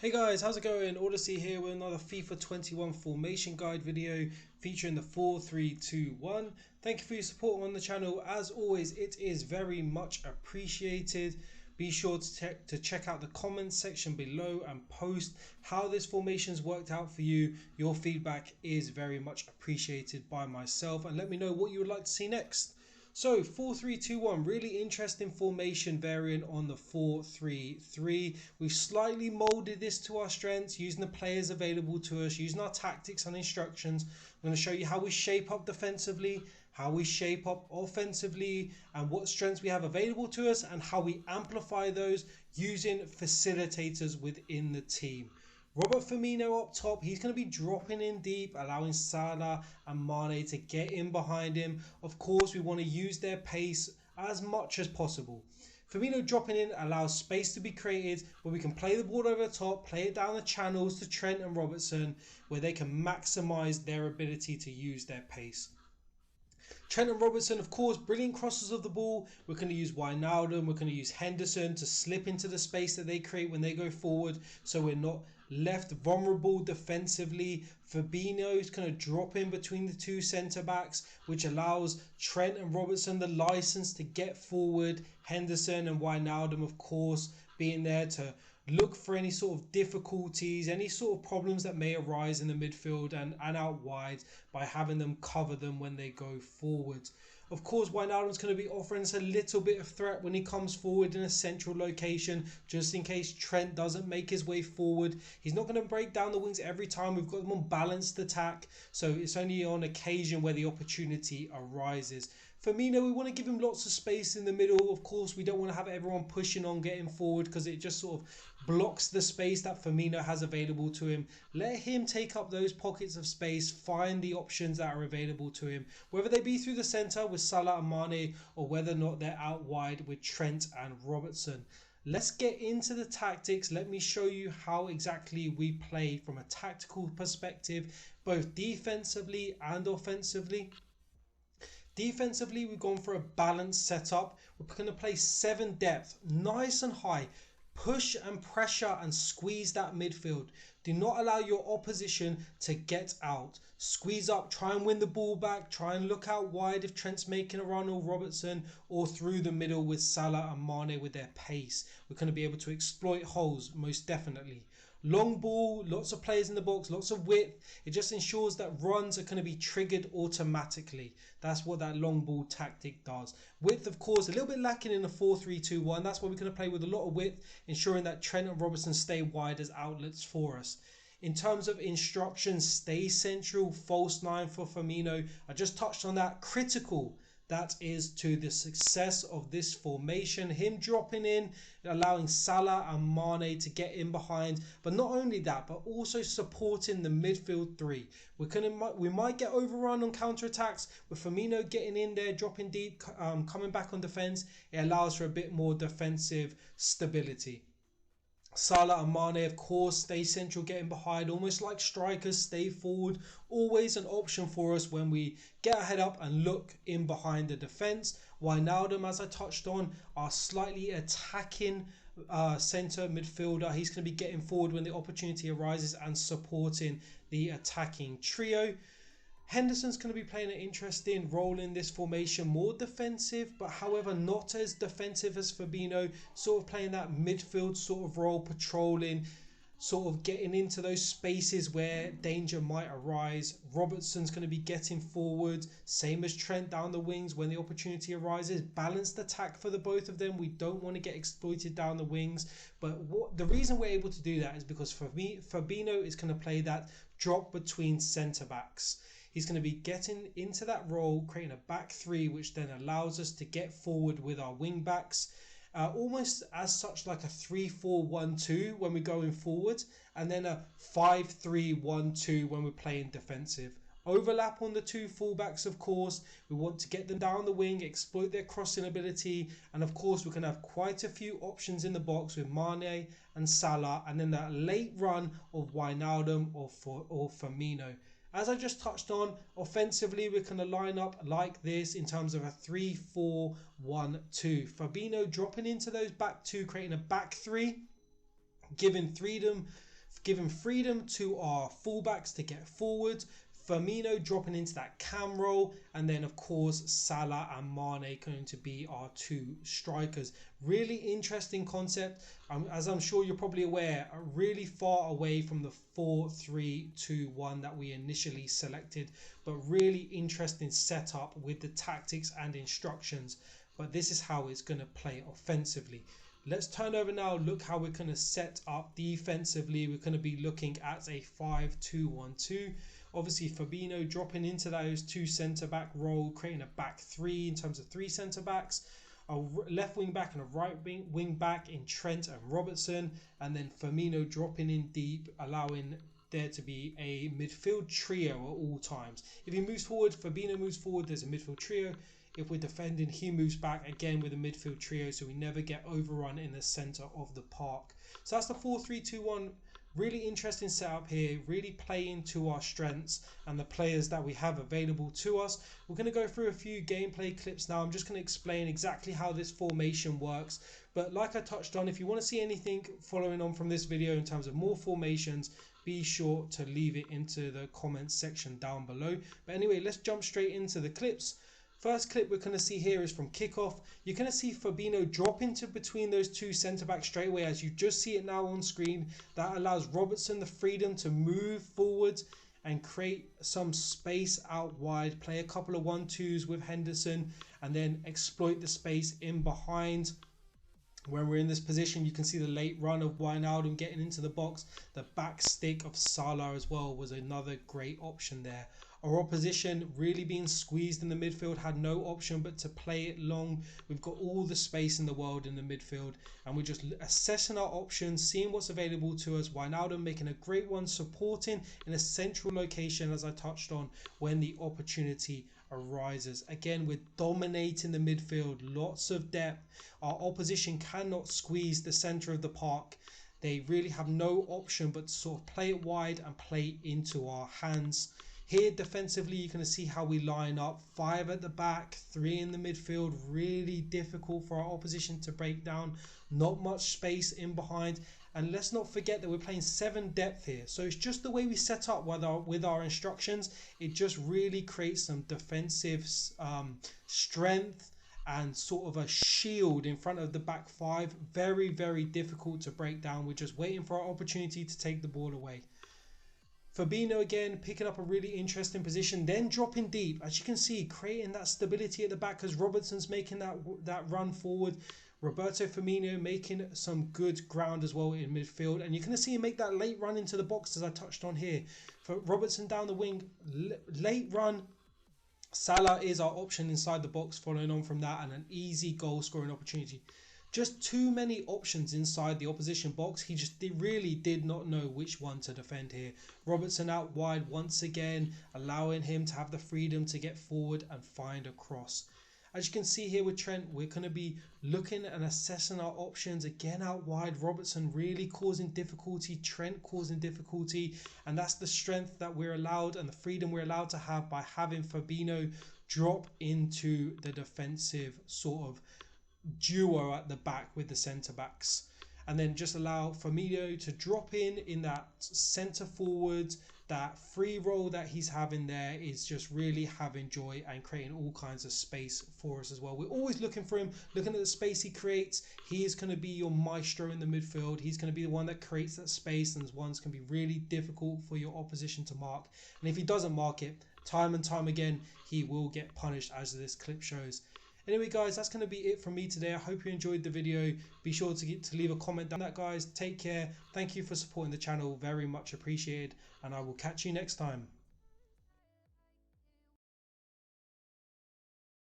Hey guys, how's it going? Odyssey here with another FIFA 21 formation guide video featuring the 4-3-2-1. Thank you for your support on the channel. As always, it is very much appreciated. Be sure to check out the comments section below and post how this formation's worked out for you. Your feedback is very much appreciated by myself, and let me know what you would like to see next. So 4-3-2-1, really interesting formation variant on the 4-3-3. We've slightly molded this to our strengths using the players available to us, using our tactics and instructions. I'm going to show you how we shape up defensively, how we shape up offensively, and what strengths we have available to us, and how we amplify those using facilitators within the team. Robert Firmino up top, he's going to be dropping in deep, allowing Salah and Mane to get in behind him. Of course, we want to use their pace as much as possible. Firmino dropping in allows space to be created where we can play the ball over the top, play it down the channels to Trent and Robertson, where they can maximise their ability to use their pace. Trent and Robertson, of course, brilliant crossers of the ball. We're going to use Wijnaldum, we're going to use Henderson to slip into the space that they create when they go forward, so we're not left vulnerable defensively. Fabinho is going to drop in between the two centre-backs, which allows Trent and Robertson the licence to get forward. Henderson and Wijnaldum, of course, being there to look for any sort of difficulties, any sort of problems that may arise in the midfield and out wide by having them cover them when they go forward. Of course, Wijnaldum's going to be offering us a little bit of threat when he comes forward in a central location, just in case Trent doesn't make his way forward. He's not going to break down the wings every time. We've got them on balanced attack, so it's only on occasion where the opportunity arises. Firmino, we want to give him lots of space in the middle. Of course, we don't want to have everyone pushing on, getting forward, because it just sort of blocks the space that Firmino has available to him. Let him take up those pockets of space, find the options that are available to him, whether they be through the centre with Salah and Mane, or whether or not they're out wide with Trent and Robertson. Let's get into the tactics. Let me show you how exactly we play from a tactical perspective, both defensively and offensively. Defensively, we've gone for a balanced setup. We're going to play 7 depth, nice and high. Push and pressure and squeeze that midfield. Do not allow your opposition to get out. Squeeze up, try and win the ball back. Try and look out wide if Trent's making a run, or Robertson, or through the middle with Salah and Mane with their pace. We're going to be able to exploit holes, most definitely. Long ball, lots of players in the box, lots of width. It just ensures that runs are going to be triggered automatically. That's what that long ball tactic does. Width, of course, a little bit lacking in the 4-3-2-1. That's why we're going to play with a lot of width, ensuring that Trent and Robertson stay wide as outlets for us. In terms of instructions, stay central, false 9 for Firmino. I just touched on that. Critical. That is to the success of this formation. Him dropping in, allowing Salah and Mane to get in behind. But not only that, but also supporting the midfield 3. We might get overrun on counter-attacks with Firmino getting in there, dropping deep, coming back on defence. It allows for a bit more defensive stability. Salah and Mane, of course, stay central, getting behind, almost like strikers, stay forward. Always an option for us when we get our head up and look in behind the defence. Wijnaldum, as I touched on, our slightly attacking centre midfielder. He's going to be getting forward when the opportunity arises and supporting the attacking trio. Henderson's going to be playing an interesting role in this formation, more defensive, but however not as defensive as Fabinho, sort of playing that midfield sort of role, patrolling, sort of getting into those spaces where danger might arise. Robertson's going to be getting forward, same as Trent down the wings when the opportunity arises. Balanced attack for the both of them. We don't want to get exploited down the wings, but the reason we're able to do that is because Fabinho is going to play that drop between centre-backs. He's going to be getting into that role, creating a back 3, which then allows us to get forward with our wing backs. Almost as such like a 3-4-1-2 when we're going forward, and then a 5-3-1-2 when we're playing defensive. Overlap on the 2 fullbacks, of course. We want to get them down the wing, exploit their crossing ability, and of course we can have quite a few options in the box with Mane and Salah, and then that late run of Wijnaldum or Firmino. As I just touched on, offensively we can line up like this in terms of a 3-4-1-2. Fabinho dropping into those back 2, creating a back 3, giving freedom giving freedom to our fullbacks to get forward. Firmino dropping into that cam role, and then of course Salah and Mane going to be our two strikers. Really interesting concept. As I'm sure you're probably aware, really far away from the 4-3-2-1 that we initially selected, but really interesting setup with the tactics and instructions. But this is how it's going to play offensively. Let's turn over now, look how we're going to set up defensively. We're going to be looking at a 5-2-1-2. Obviously Fabinho dropping into those two centre-back role, creating a back three in terms of three centre-backs. A left wing back and a right wing back in Trent and Robertson. And then Firmino dropping in deep, allowing there to be a midfield trio at all times. If he moves forward, Fabinho moves forward, there's a midfield trio. If we're defending, he moves back again with a midfield trio, so we never get overrun in the centre of the park. So that's the 4-3-2-1. Really interesting setup here, really playing to our strengths and the players that we have available to us. We're going to go through a few gameplay clips now. I'm just going to explain exactly how this formation works. But like I touched on, if you want to see anything following on from this video in terms of more formations, be sure to leave it into the comments section down below. But anyway, let's jump straight into the clips. First clip we're going to see here is from kickoff. You're going to see Fabinho drop into between those two centre-backs straight away, as you just see it now on screen. That allows Robertson the freedom to move forward and create some space out wide, play a couple of 1-2s with Henderson, and then exploit the space in behind. When we're in this position, you can see the late run of Wijnaldum getting into the box. The back stick of Salah as well was another great option there. Our opposition really being squeezed in the midfield, had no option but to play it long. We've got all the space in the world in the midfield, and we're just assessing our options, seeing what's available to us. Wijnaldum making a great one, supporting in a central location, as I touched on, when the opportunity arises. Again, we're dominating the midfield, lots of depth. Our opposition cannot squeeze the centre of the park. They really have no option but to sort of play it wide and play into our hands. Here defensively, you're going to see how we line up. 5 at the back, 3 in the midfield. Really difficult for our opposition to break down. Not much space in behind. And let's not forget that we're playing 7 depth here. So it's just the way we set up with our instructions. It just really creates some defensive strength and sort of a shield in front of the back 5. Very, very difficult to break down. We're just waiting for our opportunity to take the ball away. Fabinho again picking up a really interesting position, then dropping deep. As you can see, creating that stability at the back as Robertson's making that run forward. Roberto Firmino making some good ground as well in midfield. And you're going to see him make that late run into the box as I touched on here. For Robertson down the wing, late run. Salah is our option inside the box following on from that, and an easy goal scoring opportunity. Just too many options inside the opposition box. He really did not know which one to defend here. Robertson out wide once again, allowing him to have the freedom to get forward and find a cross. As you can see here with Trent, we're going to be looking and assessing our options. Again out wide, Robertson really causing difficulty, Trent causing difficulty. And that's the strength that we're allowed and the freedom we're allowed to have by having Fabinho drop into the defensive sort of duo at the back with the centre backs, and then just allow Firmino to drop in that centre forward. That free role that he's having there is just really having joy and creating all kinds of space for us as well. We're always looking for him, looking at the space he creates. He is going to be your maestro in the midfield. He's going to be the one that creates that space, and ones can be really difficult for your opposition to mark. And if he doesn't mark it, time and time again, he will get punished, as this clip shows. Anyway guys, that's going to be it from me today. I hope you enjoyed the video. Be sure to leave a comment down that, guys. Take care. Thank you for supporting the channel. Very much appreciated. And I will catch you next time.